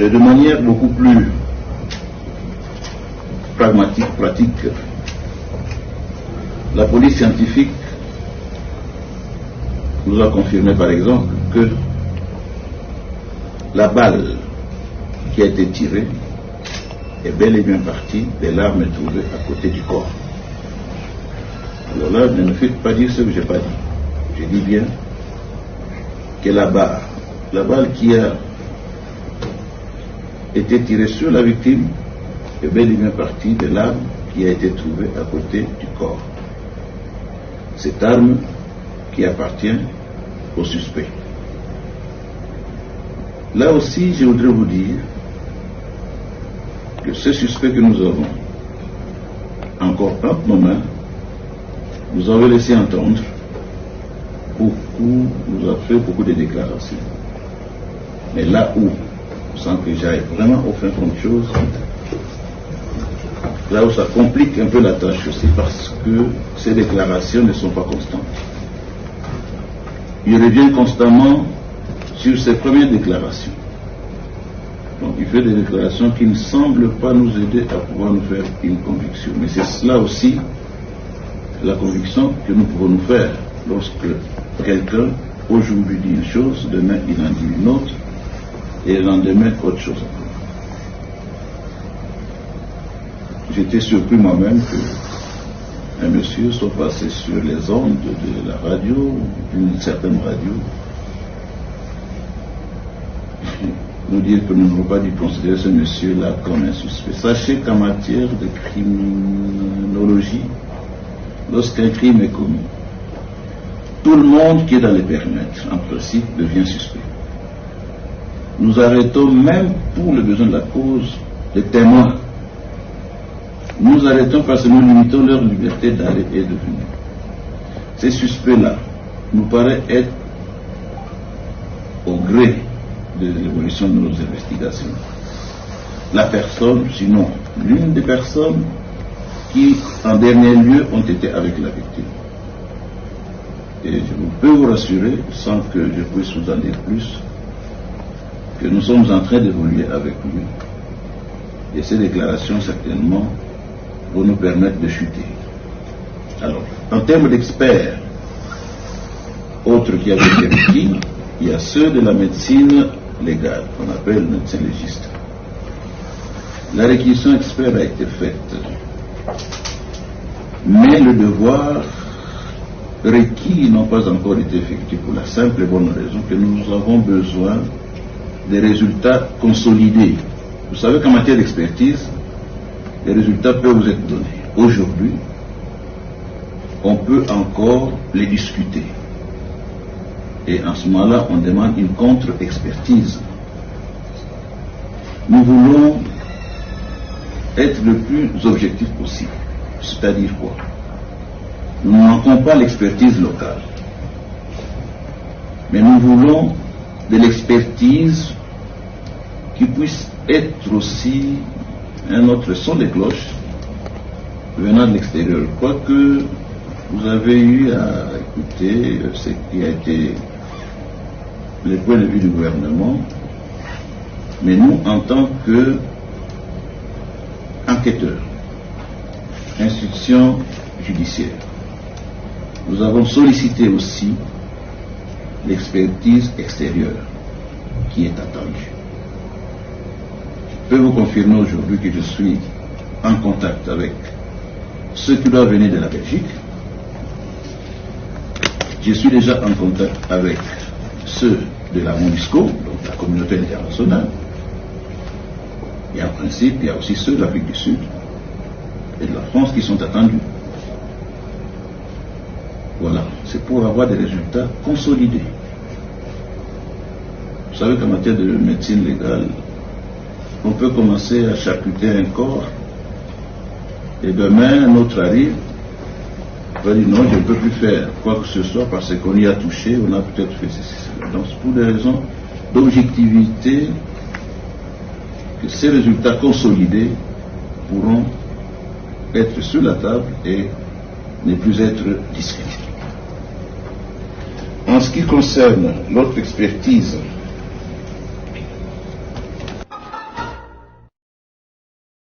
et de manière beaucoup plus pragmatique, pratique, la police scientifique nous a confirmé par exemple que la balle qui a été tirée est bel et bien partie des larmes trouvées à côté du corps. Alors là, ne me faites pas dire ce que je n'ai pas dit. Je dis bien que la balle qui a été tirée sur la victime est bel et bien partie de l'arme qui a été trouvée à côté du corps. Cette arme qui appartient au suspect. Là aussi, je voudrais vous dire que ce suspect que nous avons encore entre nos mains nous avait laissé entendre nous a fait beaucoup de déclarations. Mais là où, sans que j'aille vraiment au fin fond de choses, là où ça complique un peu la tâche aussi, parce que ces déclarations ne sont pas constantes. Il revient constamment sur ses premières déclarations. Donc il fait des déclarations qui ne semblent pas nous aider à pouvoir nous faire une conviction. Mais c'est cela aussi, la conviction que nous pouvons nous faire lorsque quelqu'un aujourd'hui dit une chose, demain il en dit une autre, et le lendemain autre chose encore. J'étais surpris moi-même qu'un monsieur soit passé sur les ondes de la radio, d'une certaine radio, nous dire que nous n'avons pas dû considérer ce monsieur-là comme un suspect. Sachez qu'en matière de criminologie, lorsqu'un crime est commis, tout le monde qui est dans les périmètres, en principe, devient suspect. Nous arrêtons même pour le besoin de la cause les témoins. Nous arrêtons parce que nous limitons leur liberté d'aller et de venir. Ces suspects-là nous paraissent être au gré de l'évolution de nos investigations. La personne, sinon l'une des personnes qui, en dernier lieu, ont été avec la victime. Et je peux vous rassurer, sans que je puisse vous en dire plus, que nous sommes en train d'évoluer avec lui. Et ces déclarations, certainement, vont nous permettre de chuter. Alors, en termes d'experts, autres qui avaient été requis, il y a ceux de la médecine légale, qu'on appelle médecin légiste. La réquisition expert a été faite, mais le devoir requis n'ont pas encore été effectués pour la simple et bonne raison que nous avons besoin des résultats consolidés. Vous savez qu'en matière d'expertise, les résultats peuvent vous être donnés. Aujourd'hui, on peut encore les discuter. Et en ce moment-là, on demande une contre-expertise. Nous voulons être le plus objectif possible. C'est-à-dire quoi? Nous ne manquons pas l'expertise locale. Mais nous voulons de l'expertise qui puisse être aussi un autre son de cloche venant de l'extérieur. Quoique vous avez eu à écouter ce qui a été le point de vue du gouvernement, mais nous, en tant qu'enquêteurs, institutions judiciaires, nous avons sollicité aussi l'expertise extérieure qui est attendue. Je peux vous confirmer aujourd'hui que je suis en contact avec ceux qui doivent venir de la Belgique. Je suis déjà en contact avec ceux de la MONUSCO, donc la communauté internationale. Et en principe, il y a aussi ceux de l'Afrique du Sud et de la France qui sont attendus. Voilà, c'est pour avoir des résultats consolidés. Vous savez qu'en matière de médecine légale, on peut commencer à charcuter un corps et demain un autre arrive, on va dire non, je ne peux plus faire quoi que ce soit parce qu'on y a touché, on a peut-être fait ceci. Donc c'est pour des raisons d'objectivité que ces résultats consolidés pourront être sur la table et ne plus être discutés. En ce qui concerne l'autre expertise